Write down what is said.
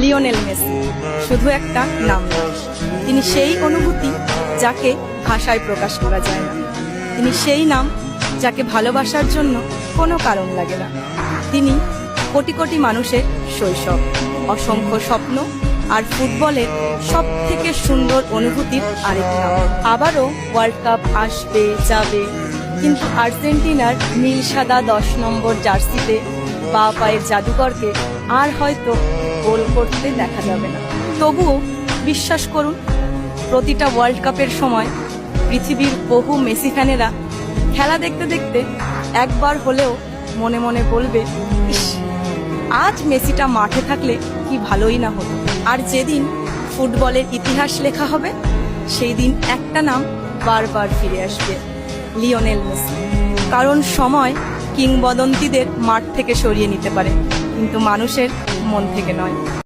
Lionel Messi শুধু একটা নাম নয়, তিনি সেই অনুভূতি যাকে ভাষায় প্রকাশ করা যায় না। তিনি সেই নাম যাকে ভালোবাসার জন্য কোনো কারণ লাগে না। তিনি কোটি কোটি মানুষের শৈশব, অসংখ্য স্বপ্ন আর ফুটবলের সব থেকে সুন্দর অনুভূতির আরেক নাম। আবারও ওয়ার্ল্ড কাপ আসবে যাবে, কিন্তু আর্জেন্টিনার নীল সাদা 10 নম্বর জার্সিতে বা পায়ের জাদুকরকে আর হয়তো গোল করতে দেখা যাবে না। তবুও বিশ্বাস করুন, প্রতিটা ওয়ার্ল্ড কাপের সময় পৃথিবীর বহু মেসি ফ্যানেরা খেলা দেখতে দেখতে একবার হলেও মনে মনে বলবে, ইস, আজ মেসিটা মাঠে থাকলে কি ভালোই না হতো। আর যেদিন ফুটবলের ইতিহাস লেখা হবে, সেই দিন একটা নাম বারবার ফিরে আসবে, লিওনেল মেসি। কারণ সময় কিংবদন্তিদের মাঠ থেকে সরিয়ে নিতে পারে, কিন্তু মানুষের মন থেকে নয়।